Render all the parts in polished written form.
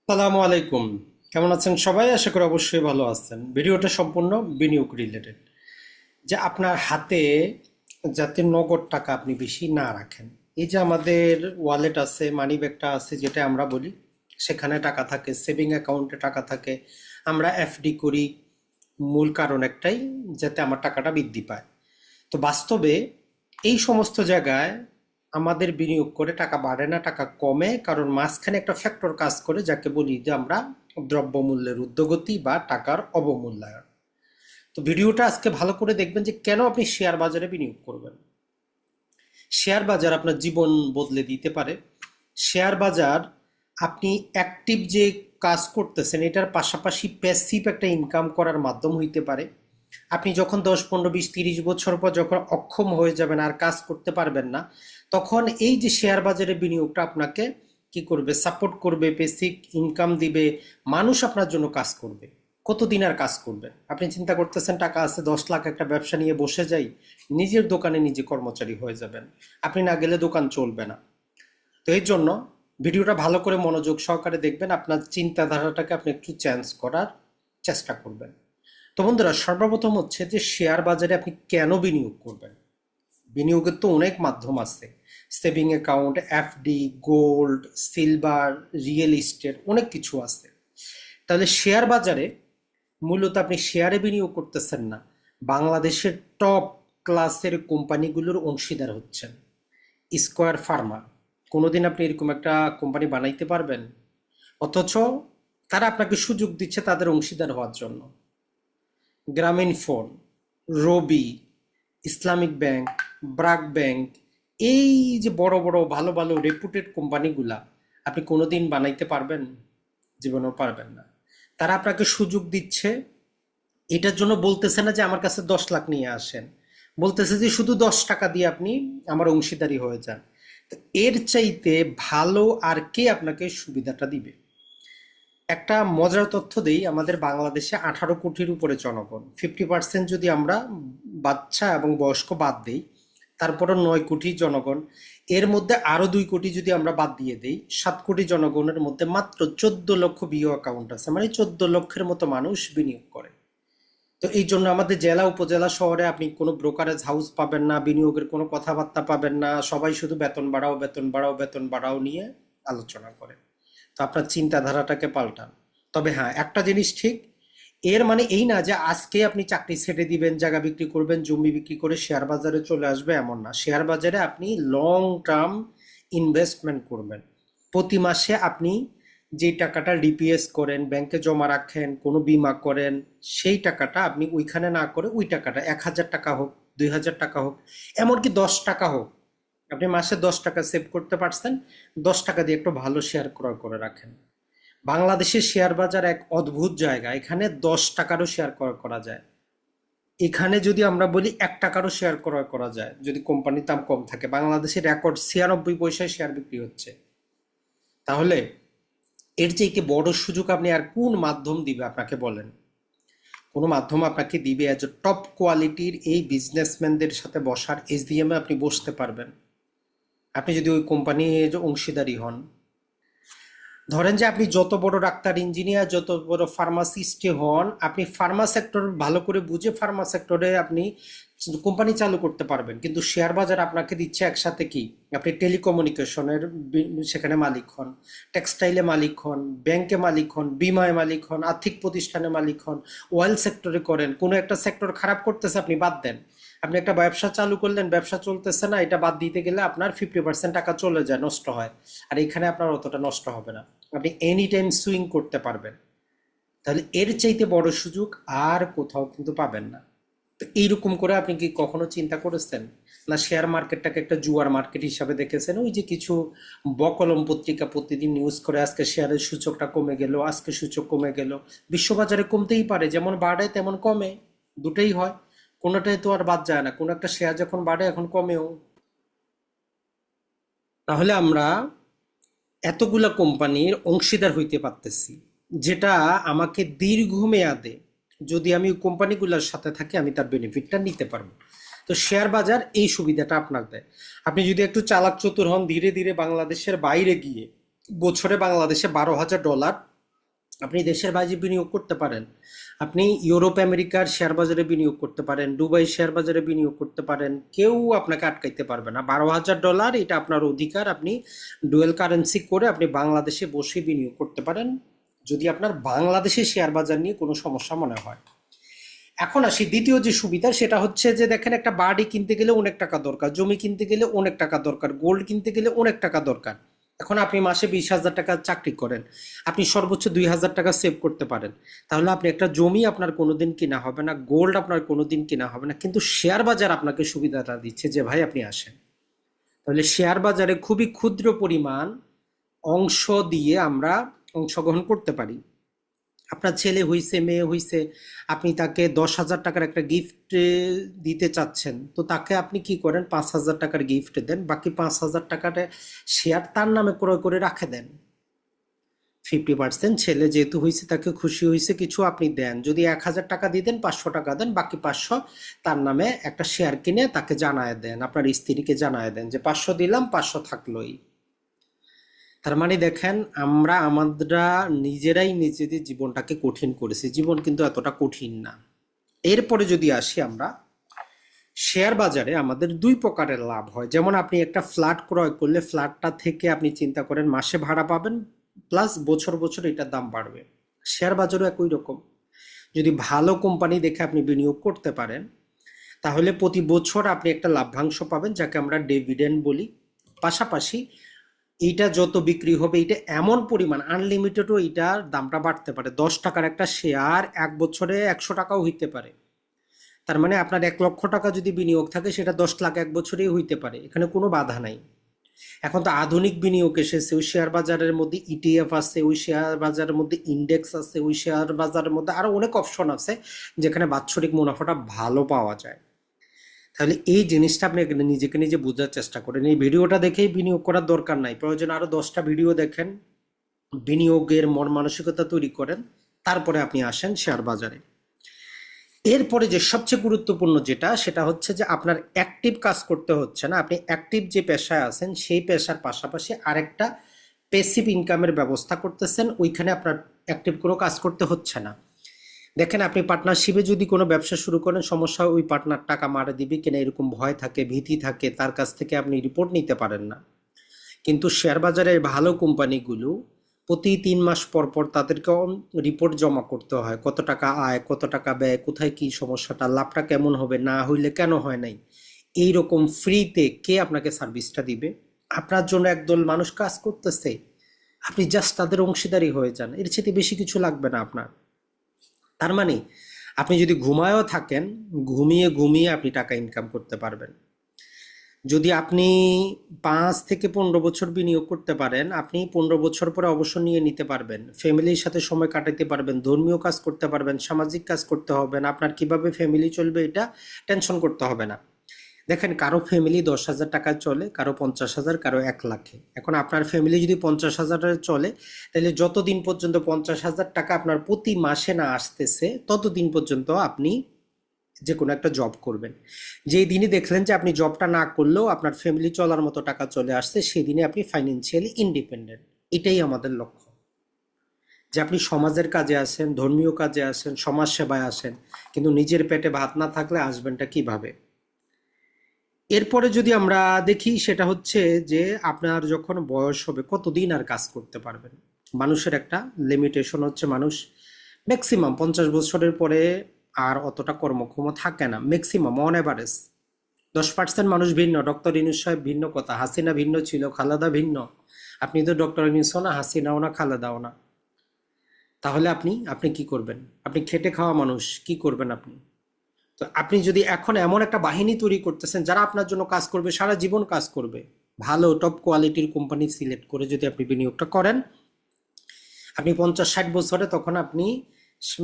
সালামু আলাইকুম। কেমন আছেন সবাই? আশা করি অবশ্যই ভালো আছেন। ভিডিওটা সম্পূর্ণ বিনিয়োগ রিলেটেড। যে আপনার হাতে যাতে নগদ টাকা আপনি বেশি না রাখেন। এই যে আমাদের ওয়ালেট আছে, মানি ব্যাগটা আছে যেটা আমরা বলি, সেখানে টাকা থাকে, সেভিং অ্যাকাউন্টে টাকা থাকে, আমরা এফডি করি। মূল কারণ একটাই, যাতে আমার টাকাটা বৃদ্ধি পায়। তো বাস্তবে এই সমস্ত জায়গায় আমাদের বিনিয়োগ করে টাকা বাড়ে না, টাকা কমে, কারণ মাঝখানে একটা ফ্যাক্টর কাজ করে যাকে বলি যে আমরা দ্রব্যমূল্যের ঊর্ধ্বগতি বা টাকার অবমূল্যায়ন। তো ভিডিওটা আজকে ভালো করে দেখবেন যে কেন আপনি শেয়ার বাজারে বিনিয়োগ করবেন। শেয়ার বাজার আপনার জীবন বদলে দিতে পারে। শেয়ার বাজার আপনি অ্যাক্টিভ যে কাজ করতেছেন এটার পাশাপাশি প্যাসিভ একটা ইনকাম করার মাধ্যম হইতে পারে। আপনি যখন 10, 15, 20, 30 বছর পর যখন অক্ষম হয়ে যাবেন, আর কাজ করতে পারবেন না, তখন এই যে শেয়ার বাজারে বিনিয়োগটা আপনাকে কি করবে? সাপোর্ট করবে, বেসিক ইনকাম দিবে, মানুষ আপনার জন্য কাজ করবে। কতদিন আর কাজ করবেন? আপনি চিন্তা করতেছেন টাকা আছে 10 লাখ, একটা ব্যবসা নিয়ে বসে যাই, নিজের দোকানে নিজে কর্মচারী হয়ে যাবেন। আপনি না গেলে দোকান চলবে না। তো এই জন্য ভিডিওটা ভালো করে মনোযোগ সহকারে দেখবেন, আপনার চিন্তাধারাটাকে আপনি একটু চেঞ্জ করার চেষ্টা করবেন। তো বন্ধুরা, সর্বপ্রথম হচ্ছে যে শেয়ার বাজারে আপনি কেন বিনিয়োগ করবেন। বিনিয়োগের তো অনেক মাধ্যম আছে, saving account, FD, gold, silver, real estate, অনেক কিছু আছে। তাহলে শেয়ার বাজারে মূলত আপনি শেয়ারে বিনিয়োগ করতেছেন না, বাংলাদেশের টপ ক্লাসের কোম্পানিগুলোর অংশীদার হচ্ছেন। স্কোয়ার ফার্মা, কোনোদিন আপনি এরকম একটা কোম্পানি বানাইতে পারবেন? অথচ তারা আপনাকে সুযোগ দিচ্ছে তাদের অংশীদার হওয়ার জন্য। গ্রামীণ ফোন, রবি, ইসলামিক ব্যাংক, ব্রাক ব্যাংক, এই যে বড় বড় ভালো ভালো রেপুটেড কোম্পানিগুলা আপনি কোনোদিন বানাইতে পারবেন? জীবনেও পারবেন না। তারা আপনাকে সুযোগ দিচ্ছে, এটার জন্য বলতেছে না যে আমার কাছে 10 লাখ নিয়ে আসেন, বলতেছে যে শুধু 10 টাকা দিয়ে আপনি আমার অংশীদারি হয়ে যান। তো এর চাইতে ভালো আর কে আপনাকে সুবিধাটা দিবে? একটা মজার তথ্য দেই, আমাদের বাংলাদেশে 18 কোটির উপরে জনগণ। 50% যদি আমরা বাচ্চা এবং বয়স্ক বাদ দেই, তারপরও 9 কোটি জনগণ। এর মধ্যে আরো 2 কোটি যদি আমরা বাদ দিয়ে দেই, 7 কোটি জনগণের মধ্যে মাত্র 14 লক্ষ বিও অ্যাকাউন্ট আছে, মানে 14 লক্ষের মতো মানুষ বিনিয়োগ করে। তো এই জন্য আমাদের জেলা উপজেলা শহরে আপনি কোনো ব্রোকারেজ হাউস পাবেন না, বিনিয়োগের কোনো কথাবার্তা পাবেন না, সবাই শুধু বেতন বাড়াও বেতন বাড়াও বেতন বাড়াও নিয়ে আলোচনা করে। তো আপনার চিন্তাধারাটাকে পাল্টান। তবে হ্যাঁ, একটা জিনিস ঠিক, এর মানে এই না যে আজকে আপনি চাকরি ছেড়ে দিবেন, জায়গা বিক্রি করবেন, জমি বিক্রি করে শেয়ার বাজারে চলে আসবে, এমন না। শেয়ার বাজারে আপনি লং টার্ম ইনভেস্টমেন্ট করবেন। প্রতি মাসে আপনি যে টাকাটা ডিপিএস করেন, ব্যাংকে জমা রাখেন, কোনো বীমা করেন, সেই টাকাটা আপনি ওইখানে না করে ওই টাকাটা 1,000 টাকা হোক, 2,000 টাকা হোক, এমনকি 10 টাকা হোক, আপনি মাসে 10 টাকা সেভ করতে পারছেন, 10 টাকা দিয়ে একটু ভালো শেয়ার ক্রয় করে রাখেন। বাংলাদেশের শেয়ার বাজার এক অদ্ভুত জায়গা, এখানে 10 টাকারও শেয়ার ক্রয় করা যায়। এখানে যদি আমরা বলি 1 টাকারও শেয়ার ক্রয় করা যায়, যদি কোম্পানির দাম কম থাকে। বাংলাদেশের রেকর্ড 96 পয়সায় শেয়ার বিক্রি হচ্ছে। তাহলে এর চাইতে বড় সুযোগ আপনি আর কোন মাধ্যম দিবে আপনাকে বলেন? কোনো মাধ্যম আপনাকে দিবে এজ টপ কোয়ালিটির এই বিজনেসম্যানদের সাথে বসার, এসডিএম এ আপনি বসতে পারবেন, আপনি যদি ওই কোম্পানির অংশীদারি হন। ধরেন যে আপনি যত বড় ডাক্তার, ইঞ্জিনিয়ার, যত বড় ফার্মাসিস্টে হন, আপনি ফার্মা সেক্টর ভালো করে বুঝে ফার্মা সেক্টরে আপনি কোম্পানি চালু করতে পারবেন, কিন্তু শেয়ার বাজার আপনাকে দিচ্ছে একসাথে কি, আপনি টেলিকমিউনিকেশনের সেখানে মালিক হন, টেক্সটাইলে মালিক হন, ব্যাংকে মালিক হন, বিমায় মালিক হন, আর্থিক প্রতিষ্ঠানে মালিক হন, অয়েল সেক্টরে করেন, কোনো একটা সেক্টর খারাপ করতেছে আপনি বাদ দেন। আপনি একটা ব্যবসা চালু করলেন, ব্যবসা চলতেছে না, এটা বাদ দিতে গেলে আপনার 50% টাকা চলে যায়, নষ্ট হয়। আর এখানে আপনার অতটা নষ্ট হবে না, আপনি এনি টাইম সুইং করতে পারবেন। তাহলে এর চাইতে বড় সুযোগ আর কোথাও কিন্তু পাবেন না। তো এইরকম করে আপনি কি কখনো চিন্তা করেছেন? না শেয়ার মার্কেটটাকে একটা জুয়ার মার্কেট হিসাবে দেখেছেন? ওই যে কিছু বকলম পত্রিকা প্রতিদিন নিউজ করে, আজকে শেয়ারের সূচকটা কমে গেল, আজকে সূচক কমে গেল। বিশ্ববাজারে কমতেই পারে, যেমন বাড়ে তেমন কমে, দুটোই হয়। কোনোটাই তো আর বাদ যায় না, কোনো একটা শেয়ার যখন বাড়ে এখন কমেও। তাহলে আমরা এতগুলা কোম্পানির অংশীদার হইতে পারতেছি, যেটা আমাকে দীর্ঘমেয়াদে যদি আমি ওই কোম্পানিগুলোর সাথে থাকি আমি তার বেনিফিটটা নিতে পারবো। তো শেয়ার বাজার এই সুবিধাটা আপনার দেয়। আপনি যদি একটু চালাক চতুর হন, ধীরে ধীরে বাংলাদেশের বাইরে গিয়ে বছরে বাংলাদেশে $12,000 আপনি দেশের বাইরে বিনিয়োগ করতে পারেন, আপনি ইউরোপ আমেরিকার শেয়ার বাজারে বিনিয়োগ করতে পারেন, দুবাই শেয়ার বাজারে বিনিয়োগ করতে পারেন, কেউ আপনাকে আটকাইতে পারবে না। $12,000 এটা আপনার অধিকার, আপনি ডুয়েল কারেন্সি করে আপনি বাংলাদেশে বসে বিনিয়োগ করতে পারেন যদি আপনার বাংলাদেশে শেয়ার বাজার নিয়ে কোনো সমস্যা মনে হয়। এখন আসি দ্বিতীয় যে সুবিধা, সেটা হচ্ছে যে দেখেন একটা বাড়ি কিনতে গেলে অনেক টাকা দরকার, জমি কিনতে গেলে অনেক টাকা দরকার, গোল্ড কিনতে গেলে অনেক টাকা দরকার। এখন আপনি মাসে 20,000 টাকা চাকরি করেন, আপনি সর্বোচ্চ 2,000 টাকা সেভ করতে পারেন, তাহলে আপনি একটা জমি আপনার কোনোদিন কিনা হবে না, গোল্ড আপনার কোনোদিন কিনা হবে না। কিন্তু শেয়ার বাজার আপনাকে সুবিধাটা দিচ্ছে যে ভাই আপনি আসেন, তাহলে শেয়ার বাজারে খুবই ক্ষুদ্র পরিমাণ অংশ দিয়ে আমরা অংশগ্রহণ করতে পারি। আপনার ছেলে হইছে, মেয়ে হইছে, আপনি তাকে 10,000 টাকার একটা গিফট দিতে চাচ্ছেন, তো তাকে আপনি কি করেন, 5,000 টাকার গিফট দেন, বাকি 5,000 টাকাটা শেয়ার তার নামে ক্রয় করে রাখে দেন। 50% ছেলে যেহেতু হয়েছে, তাকে খুশি হয়েছে কিছু আপনি দেন। যদি 1,000 টাকা দিয়ে দেন, 500 টাকা দেন, বাকি 500 তার নামে একটা শেয়ার কিনে তাকে জানায় দেন, আপনার স্ত্রীকে জানায় দেন যে 500 দিলাম, 500 থাকলোই। তার মানে দেখেন, আমরা নিজেরাই নিজেদের জীবনটাকে কঠিন করেছি। জীবন কিন্তু এতটা কঠিন না। এরপরে যদি আসি আমরা, শেয়ার বাজারে আমাদের দুই প্রকারের লাভ হয়। যেমন আপনি একটা ফ্ল্যাট ক্রয় করলে ফ্ল্যাটটা থেকে আপনি চিন্তা করেন মাসে ভাড়া পাবেন, প্লাস বছর বছর এটার দাম বাড়বে। শেয়ার বাজারও একই রকম, যদি ভালো কোম্পানি দেখে আপনি বিনিয়োগ করতে পারেন, তাহলে প্রতি বছর আপনি একটা লাভ্যাংশ পাবেন, যাকে আমরা ডিভিডেন্ড বলি। পাশাপাশি এইটা যত বিক্রি হবে, এটা এমন পরিমাণ আনলিমিটেডও, এটার দামটা বাড়তে পারে। 10 টাকার একটা শেয়ার 1 বছরে 100 টাকাও হইতে পারে। তার মানে আপনার 1 লক্ষ টাকা যদি বিনিয়োগ থাকে, সেটা 10 লাখ 1 বছরেই হইতে পারে, এখানে কোনো বাধা নাই। এখন তো আধুনিক বিনিয়োগ এসেছে, ওই শেয়ার বাজারের মধ্যে ইটিএফ আছে, ওই শেয়ার বাজারের মধ্যে ইন্ডেক্স আছে, ওই শেয়ার বাজারের মধ্যে আরো অনেক অপশন আছে, যেখানে বাৎসরিক মুনাফাটা ভালো পাওয়া যায়। তাহলে এই জিনিসটা আপনি নিজেকে নিজে বোঝার চেষ্টা করেন। এই ভিডিওটা দেখেই বিনিয়োগ করার দরকার নাই, প্রয়োজন আরো 10টা ভিডিও দেখেন, বিনিয়োগের মন মানসিকতা তৈরি করেন, তারপরে আপনি আসেন শেয়ার বাজারে। এরপরে যে সবচেয়ে গুরুত্বপূর্ণ যেটা, সেটা হচ্ছে যে আপনার অ্যাক্টিভ কাজ করতে হচ্ছে না। আপনি অ্যাক্টিভ যে পেশায় আছেন, সেই পেশার পাশাপাশি আরেকটা প্যাসিভ ইনকামের ব্যবস্থা করতেছেন, ওইখানে আপনার অ্যাক্টিভ কোনো কাজ করতে হচ্ছে না। দেখেন, আপনি পার্টনারশিপে যদি কোনো ব্যবসা শুরু করেন, সমস্যা হয় ওই পার্টনার টাকা মারা দিবে কিনা এরকম ভয় থাকে, ভীতি থাকে, তার কাছ থেকে আপনি রিপোর্ট নিতে পারেন না। কিন্তু শেয়ার বাজারের ভালো কোম্পানিগুলো প্রতি 3 মাস পর পর তাদেরকে রিপোর্ট জমা করতে হয়, কত টাকা আয়, কত টাকা ব্যয়, কোথায় কি সমস্যাটা, লাভটা কেমন হবে, না হইলে কেন হয় নাই। এই রকম ফ্রিতে কে আপনাকে সার্ভিসটা দিবে? আপনার জন্য একদল মানুষ কাজ করতেছে, আপনি জাস্ট তাদের অংশীদারি হয়ে যান, এর চেয়ে বেশি কিছু লাগবে না আপনার। তার মানে আপনি যদি ঘুমায়ও থাকেন, ঘুমিয়ে ঘুমিয়ে আপনি টাকা ইনকাম করতে পারবেন। যদি আপনি 5 থেকে 15 বছর বিনিয়োগ করতে পারেন, আপনি 15 বছর পরে অবসর নিয়ে নিতে পারবেন, ফ্যামিলির সাথে সময় কাটাতে পারবেন, ধর্মীয় কাজ করতে পারবেন, সামাজিক কাজ করতে হবে না, আপনার কিভাবে ফ্যামিলি চলবে এটা টেনশন করতে হবে না। দেখেন, কারো ফ্যামিলি 10,000 টাকায় চলে, কারো 50,000, কারো 1 লাখে। এখন আপনার ফ্যামিলি যদি 50,000 চলে, তাহলে যতদিন পর্যন্ত 50,000 টাকা আপনার প্রতি মাসে না আসতেছে, ততদিন পর্যন্ত আপনি যে কোনো একটা জব করবেন। যেই দিনই দেখলেন যে আপনি জবটা না করলেও আপনার ফ্যামিলি চলার মতো টাকা চলে আসছে, সেই দিনে আপনি ফাইন্যান্সিয়ালি ইন্ডিপেন্ডেন্ট। এটাই আমাদের লক্ষ্য, যে আপনি সমাজের কাজে আসেন, ধর্মীয় কাজে আসেন, সমাজ সেবায় আসেন, কিন্তু নিজের পেটে ভাত না থাকলে আসবেনটা কিভাবে? এরপরে যদি আমরা দেখি, সেটা হচ্ছে যে আপনার যখন বয়স হবে, কতদিন আর কাজ করতে পারবেন। মানুষের একটা লিমিটেশন হচ্ছে, মানুষ ম্যাক্সিমাম 50 বছরের পরে আর অতটা কর্মক্ষম থাকে না, ম্যাক্সিমাম অন অ্যাভারেজ। 10% মানুষ ভিন্ন, ডক্টর ইউনূস সাহেব ভিন্ন কথা, হাসিনা ভিন্ন ছিল, খালেদা ভিন্ন। আপনি তো ডক্টর ইউনূসও না, হাসিনাও না, খালেদাও না। তাহলে আপনি আপনি কি করবেন? আপনি খেটে খাওয়া মানুষ, কি করবেন আপনি? তো আপনি যদি এখন এমন একটা বাহিনী তৈরি করতেছেন যারা আপনার জন্য কাজ করবে, সারা জীবন কাজ করবে, ভালো টপ কোয়ালিটির কোম্পানি সিলেক্ট করে যদি আপনি বিনিয়োগটা করেন, আপনি 50-60 বছরে তখন আপনি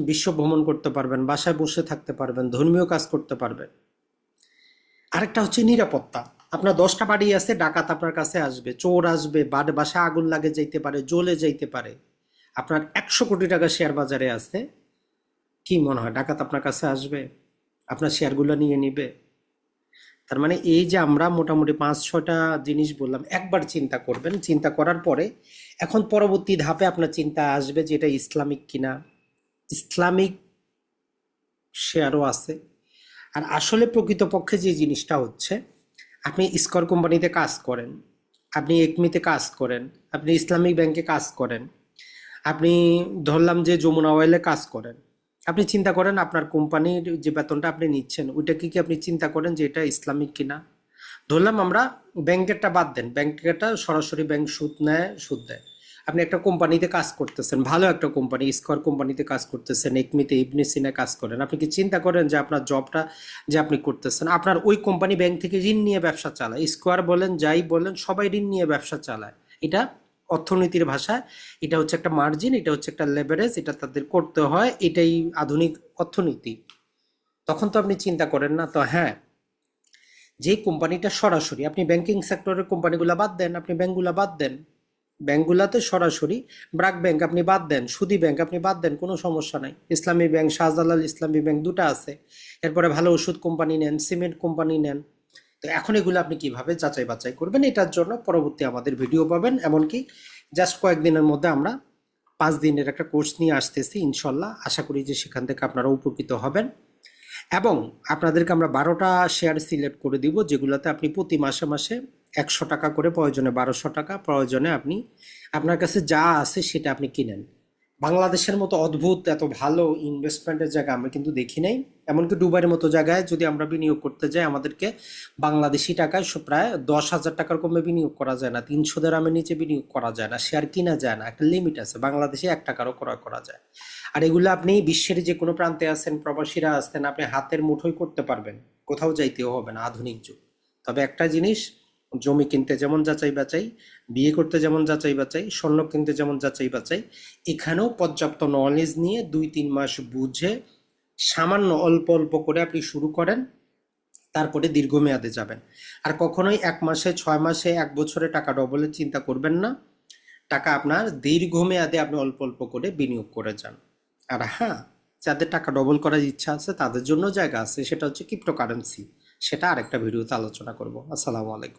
বিশ্ব ভ্রমণ করতে পারবেন, বাসায় বসে থাকতে পারবেন, ধর্মীয় কাজ করতে পারবেন। আরেকটা হচ্ছে নিরাপত্তা। আপনার 10টা বাড়ি আছে, ডাকাত আপনার কাছে আসবে, চোর আসবে, বাসায় আগুন লাগে যাইতে পারে, জ্বলে যাইতে পারে। আপনার 100 কোটি টাকা শেয়ার বাজারে আছে, কি মনে হয় ডাকাত আপনার কাছে আসবে? আপনার শেয়ারগুলো নিয়ে নিবে? তার মানে এই যে আমরা মোটামুটি 5-6টা জিনিস বললাম, একবার চিন্তা করবেন, চিন্তা করার পরে এখন পরবর্তী ধাপে আপনার চিন্তা আসবে যে এটা ইসলামিক কিনা। ইসলামিক শেয়ারও আছে। আর আসলে প্রকৃতপক্ষে যে জিনিসটা হচ্ছে, আপনি স্কয়ার কোম্পানিতে কাজ করেন, আপনি একমিতে কাজ করেন, আপনি ইসলামিক ব্যাংকে কাজ করেন, আপনি ধরলাম যে যমুনা অয়েলে কাজ করেন, আপনি চিন্তা করেন আপনার কোম্পানির যে বেতনটা আপনি নিচ্ছেন ওইটা কি আপনি চিন্তা করেন যে এটা ইসলামিক কিনা। ধরলাম আমরা ব্যাংকেরটা বাদ দেন, ব্যাংকেরটা সরাসরি ব্যাংক সুদ নেয়, সুদ দেয়। আপনি একটা কোম্পানিতে কাজ করতেছেন, ভালো একটা কোম্পানি, স্কয়ার কোম্পানিতে কাজ করতেছেন, একমিতে ইবনে সিনায় কাজ করেন, আপনি কি চিন্তা করেন যে আপনার জবটা যে আপনি করতেছেন, আপনার ওই কোম্পানি ব্যাংক থেকে ঋণ নিয়ে ব্যবসা চালায়, স্কয়ার বলেন যাই বলেন সবাই ঋণ নিয়ে ব্যবসা চালায়। এটা অর্থনীতির ভাষায় এটা হচ্ছে একটা মার্জিন, এটা হচ্ছে একটা লেভারেজ, এটা তাদের করতে হয়, এটাই আধুনিক অর্থনীতি। তখন তো আপনি চিন্তা করেন না তো। হ্যাঁ, যে কোম্পানিটা সরাসরি, আপনি ব্যাংকিং সেক্টরের কোম্পানিগুলো বাদ দেন, আপনি ব্যাংকগুলো বাদ দেন, ব্যাংকগুলোতে সরাসরি ব্র্যাক ব্যাংক আপনি বাদ দেন, সুদি ব্যাংক আপনি বাদ দেন, কোনো সমস্যা নাই। ইসলামী ব্যাংক, শাহজালাল ইসলামী ব্যাংক দুটো আছে। এরপরে ভালো ওষুধ কোম্পানি নেন, সিমেন্ট কোম্পানি নেন। তো এখন এগুলো আপনি কিভাবে যাচাই বাছাই করবেন, এটার জন্য পরবর্তী আমাদের ভিডিও পাবেন। এমনকি জাস্ট কয়েকদিনের মধ্যে আমরা 5 দিনের একটা কোর্স নিয়ে আসতেছি ইনশাল্লাহ। আশা করি যে সেখান থেকে আপনারা উপকৃত হবেন। এবং আপনাদেরকে আমরা 12টা শেয়ার সিলেক্ট করে দিব, যেগুলোতে আপনি প্রতি মাসে মাসে 100 টাকা করে, প্রয়োজনে 1200 টাকা, প্রয়োজনে আপনি আপনার কাছে যা আছে সেটা আপনি কিনেন। বাংলাদেশের মতো অদ্ভুত এত ভালো ইনভেস্টমেন্টের জায়গা আমরা কিন্তু দেখি নাই। এমনকি দুবাইয়ের মতো জায়গায় যদি আমরা বিনিয়োগ করতে যাই, আমাদেরকে বাংলাদেশি টাকায় প্রায় 10,000 টাকার কমে বিনিয়োগ করা যায় না, 300 দিরহামের নিচে বিনিয়োগ করা যায় না, শেয়ার কিনা যায় না, একটা লিমিট আছে। বাংলাদেশে 1 টাকারও ক্রয় করা যায়। আর এগুলো আপনি বিশ্বের যে কোনো প্রান্তে আছেন, প্রবাসীরা আছেন, আপনি হাতের মুঠোয় করতে পারবেন, কোথাও যাইতেও হবে না, আধুনিক যুগ। তবে একটা জিনিস, জমি কিনতে যেমন যাচাই বাছাই, বিয়ে করতে যেমন যাচাই বাছাই, স্বর্ণ কিনতে যেমন যাচাই বাছাই, এখানেও পর্যাপ্ত নলেজ নিয়ে 2-3 মাস বুঝে সামান্য অল্প অল্প করে আপনি শুরু করেন, তারপরে দীর্ঘমেয়াদে যাবেন। আর কখনোই 1 মাসে, 6 মাসে, 1 বছরে টাকা ডবলের চিন্তা করবেন না। টাকা আপনার দীর্ঘমেয়াদে আপনি অল্প অল্প করে বিনিয়োগ করে যান। আর হ্যাঁ, যাদের টাকা ডবল করার ইচ্ছা আছে তাদের জন্য জায়গা আছে, সেটা হচ্ছে ক্রিপ্টোকারেন্সি। সেটা আরেকটা ভিডিওতে আলোচনা করব। আসসালামু আলাইকুম।